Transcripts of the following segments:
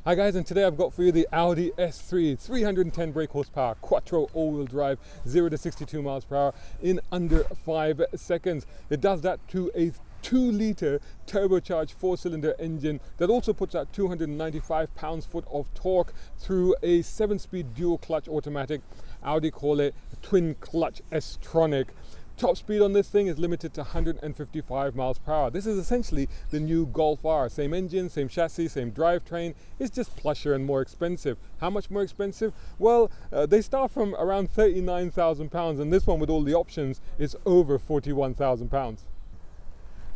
Hi guys, and today I've got for you the Audi S3, 310 brake horsepower, quattro all-wheel drive, 0 to 62 miles per hour in under 5 seconds. It does that to a 2-litre turbocharged 4-cylinder engine that also puts out 295 pounds-foot of torque through a 7-speed dual-clutch automatic. Audi call it twin-clutch S-tronic. Top speed on this thing is limited to 155 miles per hour. This is essentially the new Golf R. Same engine, same chassis, same drivetrain. It's just plusher and more expensive. How much more expensive? Well, they start from around 39,000 pounds, and this one with all the options is over 41,000 pounds.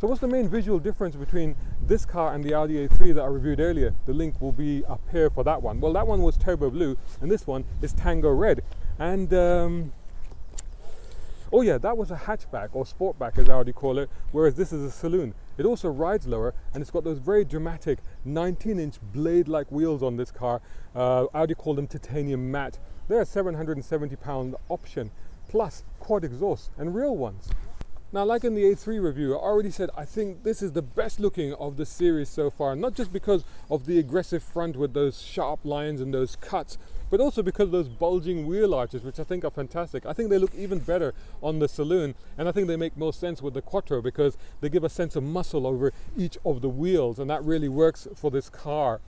So what's the main visual difference between this car and the Audi A3 that I reviewed earlier? The link will be up here for that one. Well, that one was turbo blue, and this one is tango red. And oh yeah, that was a hatchback, or sportback as Audi call it, whereas this is a saloon. It also rides lower, and it's got those very dramatic 19-inch blade-like wheels on this car. Audi call them titanium matte. They're a 770-pound option, plus quad exhaust and real ones. Now, like in the A3 review, I already said I think this is the best looking of the series so far, not just because of the aggressive front with those sharp lines and those cuts, but also because of those bulging wheel arches, which I think are fantastic. I think they look even better on the saloon, and I think they make more sense with the quattro because they give a sense of muscle over each of the wheels, and that really works for this car.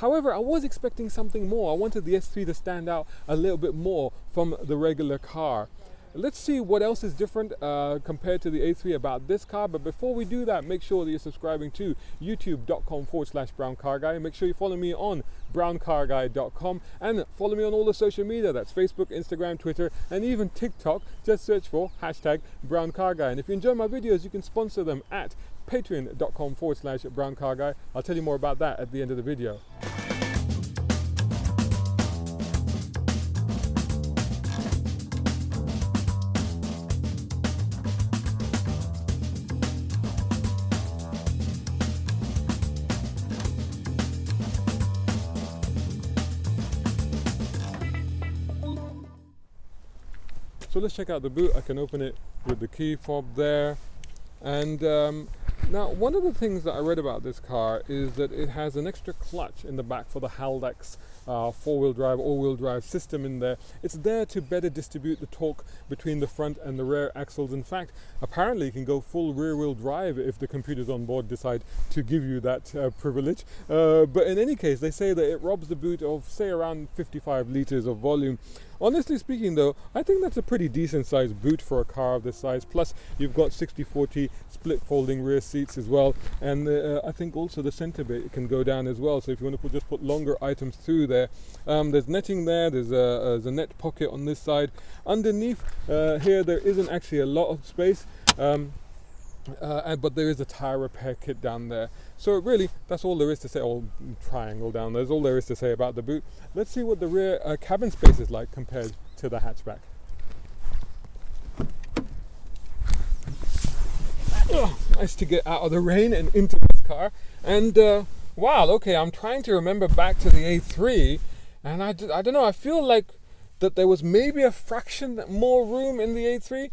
However, I was expecting something more. I wanted the S3 to stand out a little bit more from the regular car. Let's see what else is different compared to the A3 about this car. But before we do that, make sure that you're subscribing to youtube.com/browncarguy. Make sure you follow me on browncarguy.com and follow me on all the social media. That's Facebook, Instagram, Twitter, and even TikTok. Just search for #browncarguy. And if you enjoy my videos, you can sponsor them at patreon.com/browncarguy. I'll tell you more about that at the end of the video. So let's check out the boot. I can open it with the key fob there. And now, one of the things that I read about this car is that it has an extra clutch in the back for the Haldex 4-wheel drive, all-wheel drive system in there. It's there to better distribute the torque between the front and the rear axles. In fact, apparently you can go full rear-wheel drive if the computers on board decide to give you that privilege. But in any case, they say that it robs the boot of, say, around 55 litres of volume. Honestly speaking though, I think that's a pretty decent sized boot for a car of this size. Plus you've got 60/40 split folding rear seats as well, and I think also the center bit can go down as well, so if you want to just put longer items through there. There's netting there, there's a net pocket on this side. Underneath here there isn't actually a lot of space, but there is a tire repair kit down there. So really, that's all there is to say. Oh, triangle down there's all there is to say about the boot. Let's see what the rear cabin space is like compared to the hatchback. Nice to get out of the rain and into this car. And wow, okay, I'm trying to remember back to the A3, and I don't know, I feel like that there was maybe a fraction more room in the A3.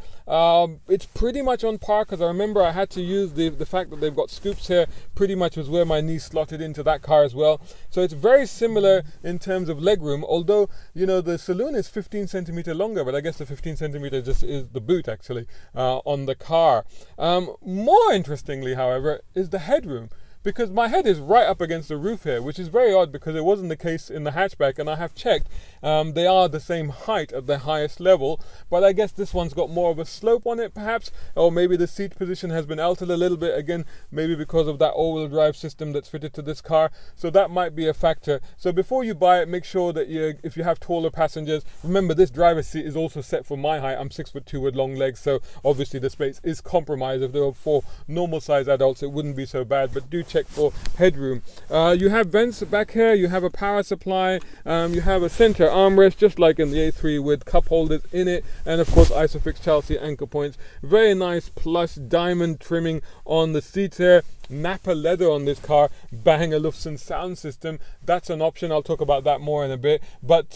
It's pretty much on par, because I remember I had to use the fact that they've got scoops here pretty much was where my knee slotted into that car as well. So it's very similar in terms of legroom, although, you know, the saloon is 15 centimeter longer, but I guess the 15 centimeter just is the boot actually on the car. More interestingly, however, is the headroom, because my head is right up against the roof here, which is very odd because it wasn't the case in the hatchback, and I have checked. They are the same height at the highest level, but I guess this one's got more of a slope on it perhaps, or maybe the seat position has been altered a little bit, again, maybe because of that all-wheel drive system that's fitted to this car, so that might be a factor. So before you buy it, make sure that if you have taller passengers, remember this driver's seat is also set for my height. I'm 6'2" with long legs, so obviously the space is compromised. If there were 4 normal size adults, it wouldn't be so bad, but do check for headroom. You have vents back here, you have a power supply, you have a center armrest just like in the A3 with cup holders in it, and of course Isofix Chelsea anchor points. Very nice plush diamond trimming on the seats here. Napa leather on this car. Bang & Olufsen sound system, that's an option. I'll talk about that more in a bit, but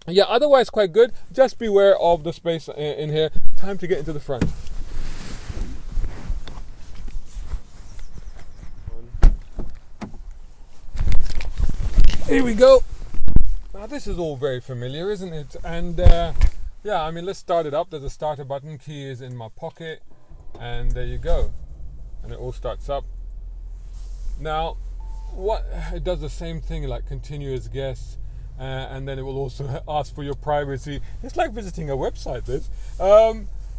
yeah, otherwise quite good. Just beware of the space in here. Time to get into the front. Here we go. Now this is all very familiar, isn't it? And yeah, I mean, let's start it up. There's a starter button, key is in my pocket, and there you go. And it all starts up. Now, it does the same thing, like continuous guess, and then it will also ask for your privacy. It's like visiting a website, this.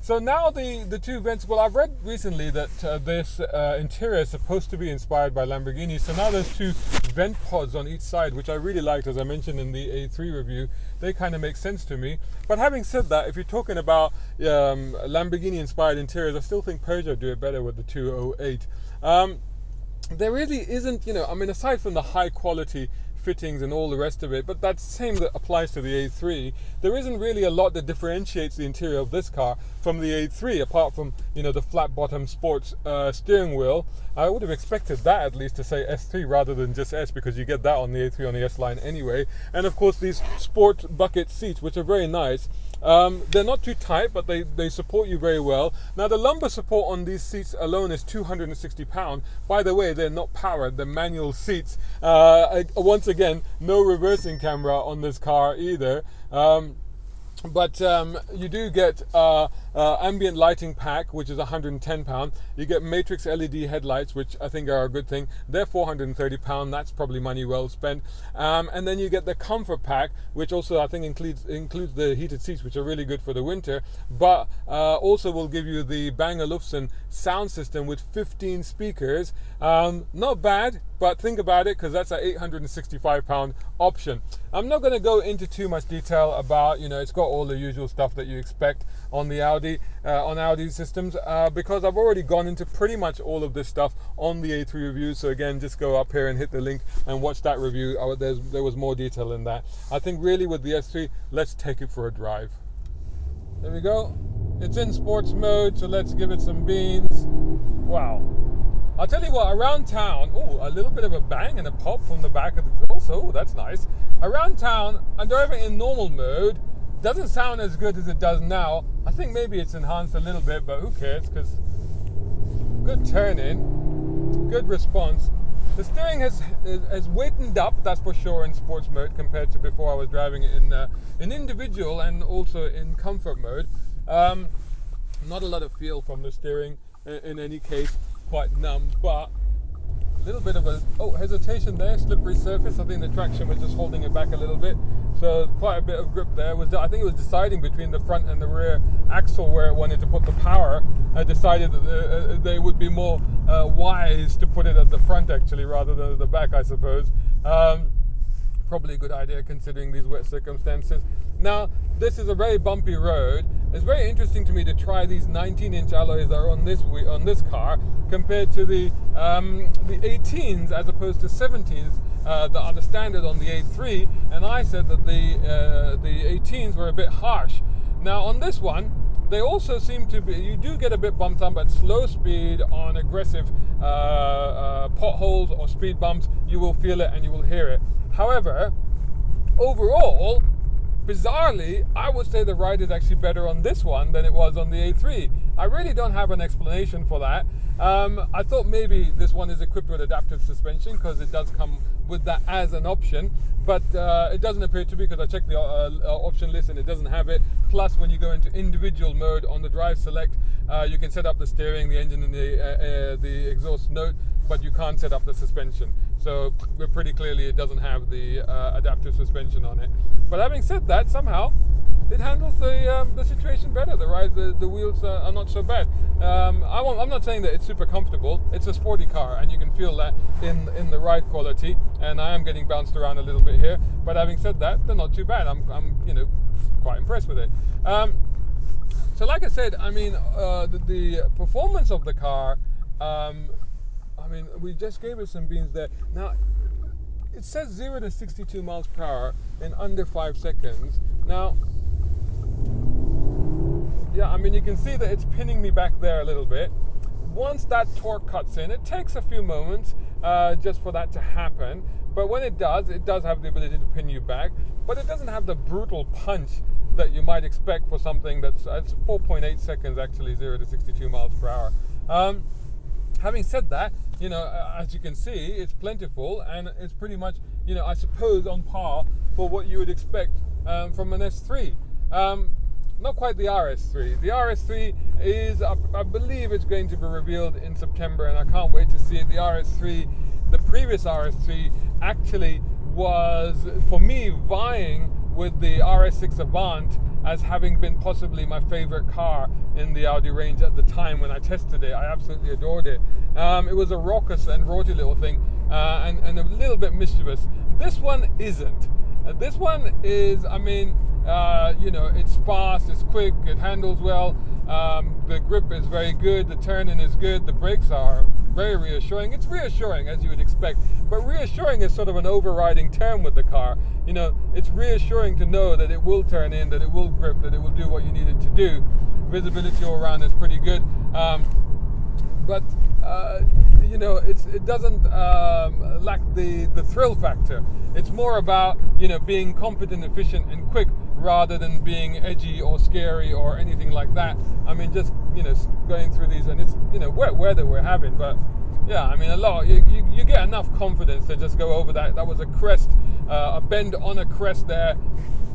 So now the two vents, well, I've read recently that this interior is supposed to be inspired by Lamborghini. So now there's two vent pods on each side, which I really liked, as I mentioned in the A3 review. They kind of make sense to me. But having said that, if you're talking about Lamborghini-inspired interiors, I still think Peugeot do it better with the 208. There really isn't, I mean, aside from the high quality fittings and all the rest of it, but that's the same that applies to the A3. There isn't really a lot that differentiates the interior of this car from the A3, apart from the flat bottom sports steering wheel. I would have expected that at least to say S3 rather than just S, because you get that on the A3 on the S line anyway. And of course these sport bucket seats, which are very nice. They're not too tight, but they support you very well. Now the lumbar support on these seats alone is £260. By the way, they're not powered, they're manual seats. Once again, no reversing camera on this car either. But you do get ambient lighting pack, which is £110. You get matrix LED headlights, which I think are a good thing. They're £430. That's probably money well spent. And then you get the comfort pack, which also I think includes the heated seats, which are really good for the winter. But also will give you the Bang & Olufsen sound system with 15 speakers. Not bad, but think about it, because that's an £865 option. I'm not going to go into too much detail about, it's got all the usual stuff that you expect on the Audi systems, because I've already gone into pretty much all of this stuff on the A3 review. So again, just go up here and hit the link and watch that review. There was more detail in that. I think really with the S3, let's take it for a drive. There we go. It's in sports mode, so let's give it some beans. Wow. I'll tell you what, around town, a little bit of a bang and a pop from the back of the exhaust. Oh, that's nice. Around town, I'm driving in normal mode. Doesn't sound as good as it does now. I think maybe it's enhanced a little bit, but who cares? Because good turn-in, good response. The steering has weightened up, that's for sure, in sports mode compared to before I was driving it in individual and also in comfort mode. Not a lot of feel from the steering in any case. Quite numb, but a little bit of hesitation there, slippery surface. I think the traction was just holding it back a little bit, so quite a bit of grip there. I think it was deciding between the front and the rear axle where it wanted to put the power. I decided that they would be more wise to put it at the front actually rather than at the back, I suppose. Probably a good idea considering these wet circumstances. Now, this is a very bumpy road. It's very interesting to me to try these 19-inch alloys that are on this car compared to the 18s as opposed to 17s that are the standard on the A3. And I said that the 18s were a bit harsh. Now on this one, they also seem to be, you do get a bit bumped up at slow speed on aggressive potholes or speed bumps. You will feel it and you will hear it. However, overall, bizarrely, I would say the ride is actually better on this one than it was on the A3. I really don't have an explanation for that. I thought maybe this one is equipped with adaptive suspension because it does come with that as an option, but it doesn't appear to be, because I checked the option list and it doesn't have it. Plus, when you go into individual mode on the drive select, you can set up the steering, the engine and the exhaust note, but you can't set up the suspension. So pretty clearly it doesn't have the adaptive suspension on it. But having said that, somehow it handles the situation better. The wheels are not so bad. I'm not saying that it's super comfortable. It's a sporty car, and you can feel that in the ride quality. And I am getting bounced around a little bit here. But having said that, they're not too bad. I'm quite impressed with it. So like I said, I mean, the performance of the car. We just gave it some beans there. Now, it says 0 to 62 miles per hour in under 5 seconds. Now, yeah, I mean, you can see that it's pinning me back there a little bit. Once that torque cuts in, it takes a few moments just for that to happen. But when it does have the ability to pin you back. But it doesn't have the brutal punch that you might expect for something it's 4.8 seconds actually, 0 to 62 miles per hour. Having said that, as you can see, it's plentiful and it's pretty much, I suppose on par for what you would expect from an S3. Not quite the RS3. The RS3 is, I believe it's going to be revealed in September, and I can't wait to see it. The RS3, the previous RS3, actually was, for me, vying with the RS6 Avant as having been possibly my favorite car in the Audi range at the time when I tested it. I absolutely adored it. It was a raucous and raughty little thing, and a little bit mischievous. This one isn't. This one is, it's fast, it's quick, it handles well, the grip is very good, the turning is good, the brakes are very reassuring. It's reassuring, as you would expect, but reassuring is sort of an overriding term with the car. It's reassuring to know that it will turn in, that it will grip, that it will do what you need it to do. Visibility all around is pretty good. But it doesn't lack the thrill factor. It's more about being competent, efficient, and quick, rather than being edgy or scary or anything like that. Just going through these, and it's wet weather we're having, but yeah, a lot. You get enough confidence to just go over that. That was a crest, a bend on a crest there.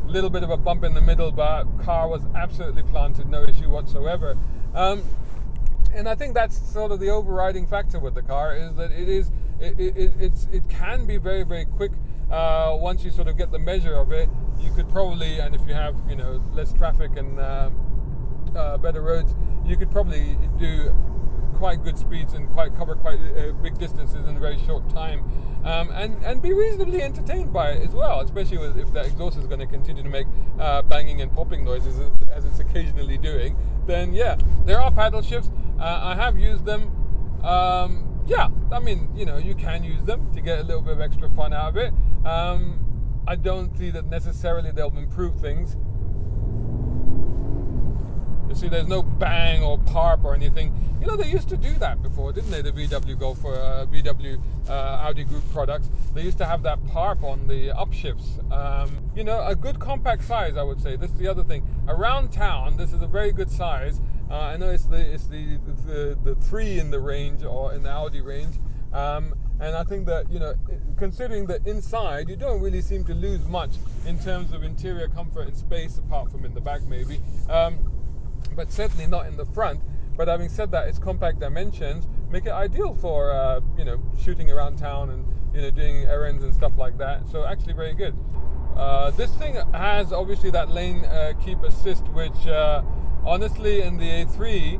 A little bit of a bump in the middle, but car was absolutely planted, no issue whatsoever. And I think that's sort of the overriding factor with the car, is that it can be very, very quick. Once you sort of get the measure of it, you could probably, and if you have less traffic and better roads, you could probably do quite good speeds and cover quite big distances in a very short time, and be reasonably entertained by it as well, especially if the exhaust is going to continue to make banging and popping noises as it's occasionally doing. Then yeah, there are paddle shifts. I have used them. You can use them to get a little bit of extra fun out of it. I don't see that necessarily they'll improve things. You see, there's no bang or parp or anything. They used to do that before, didn't they? The VW Golf or VW Audi Group products. They used to have that parp on the upshifts. A good compact size, I would say. This is the other thing. Around town, this is a very good size. I know it's the 3 in the range, or in the Audi range. And I think that, considering that inside, you don't really seem to lose much in terms of interior comfort and space, apart from in the back maybe. But certainly not in the front. But having said that, its compact dimensions make it ideal for shooting around town and doing errands and stuff like that. So actually very good. This thing has obviously that lane keep assist, which honestly in the A3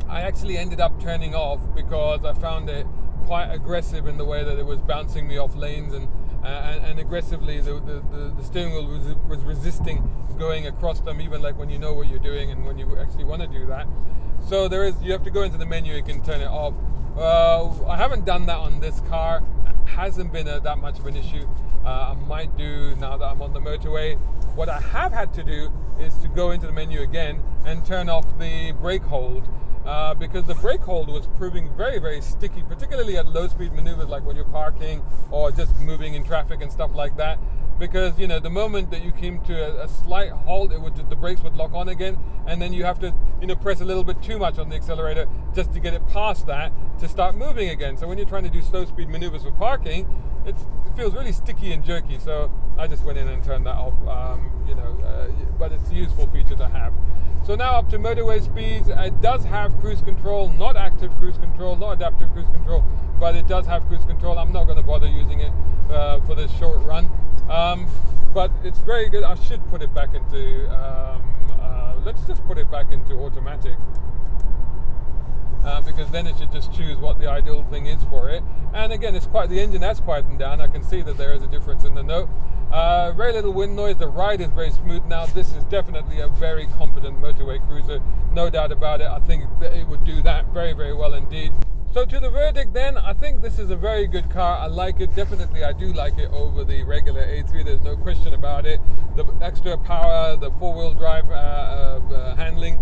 I actually ended up turning off because I found it quite aggressive in the way that it was bouncing me off lanes, and aggressively the steering wheel was resisting going across them, even like when you know what you're doing and when you actually want to do that. So you have to go into the menu, you can turn it off. I haven't done that on this car. It hasn't been that much of an issue. I might do now that I'm on the motorway. What I have had to do is to go into the menu again and turn off the brake hold. Because the brake hold was proving very, very sticky, particularly at low speed maneuvers, like when you're parking or just moving in traffic and stuff like that. Because the moment that you came to a slight halt, the brakes would lock on again, and then you have to press a little bit too much on the accelerator just to get it past that to start moving again. So when you're trying to do slow speed maneuvers for parking, it feels really sticky and jerky. So I just went in and turned that off. But it's a useful feature to have. So now up to motorway speeds. It does have cruise control, not active cruise control, not adaptive cruise control, but it does have cruise control. I'm not going to bother using it for this short run. But it's very good. I should put it back into, let's just put it back into automatic. Because then it should just choose what the ideal thing is for it. And again, the engine has quietened down. I can see that there is a difference in the note. Very little wind noise. The ride is very smooth now. This is definitely a very competent motorway cruiser, no doubt about it. I think that it would do that very, very well indeed. So to the verdict then, I think this is a very good car. I like it. Definitely I do like it over the regular A3. There's no question about it. The extra power, the four-wheel drive handling.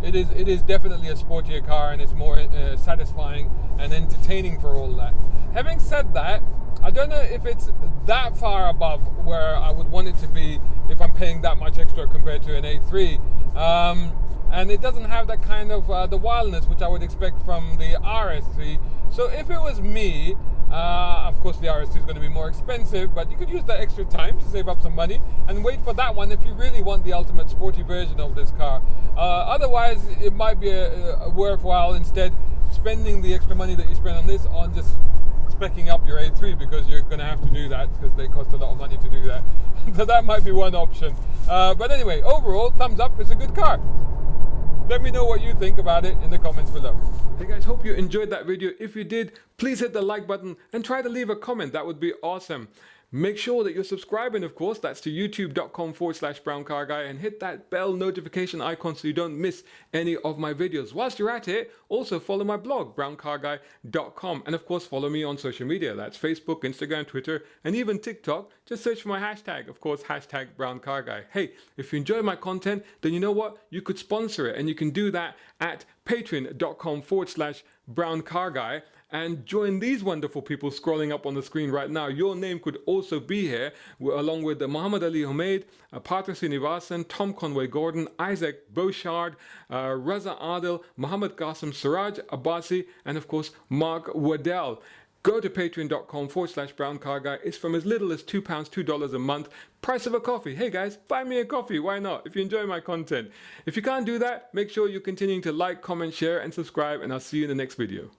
It is definitely a sportier car, and it's more satisfying and entertaining for all that. Having said that, I don't know if it's that far above where I would want it to be if I'm paying that much extra compared to an A3. And it doesn't have that kind of the wildness which I would expect from the RS3. So if it was me, Of course, the RS2 is going to be more expensive, but you could use that extra time to save up some money and wait for that one if you really want the ultimate sporty version of this car. Otherwise, it might be a worthwhile instead spending the extra money that you spend on this on just specking up your A3, because you're going to have to do that because they cost a lot of money to do that. So that might be one option. But anyway, overall, thumbs up. It's a good car. Let me know what you think about it in the comments below. Hey guys, hope you enjoyed that video. If you did, please hit the like button and try to leave a comment. That would be awesome. Make sure that you're subscribing, of course. That's to youtube.com/browncarguy, and hit that bell notification icon so you don't miss any of my videos. Whilst you're at it, also follow my blog, browncarguy.com, and of course follow me on social media. That's Facebook, Instagram, Twitter, and even TikTok. Just search for my hashtag, of course, hashtag browncarguy. Hey, if you enjoy my content, then you know what? You could sponsor it, and you can do that at patreon.com/browncarguy. and join these wonderful people scrolling up on the screen right now. Your name could also be here, along with Muhammad Ali Humaid, Partha Srinivasan, Tom Conway Gordon, Isaac Beauchard, Raza Adil, Muhammad Qasim, Siraj Abbasi, and of course Mark Waddell. Go to patreon.com/browncarguy. It's from as little as £2, $2 a month. Price of a coffee. Hey guys, buy me a coffee. Why not? If you enjoy my content. If you can't do that, make sure you're continuing to like, comment, share, and subscribe, and I'll see you in the next video.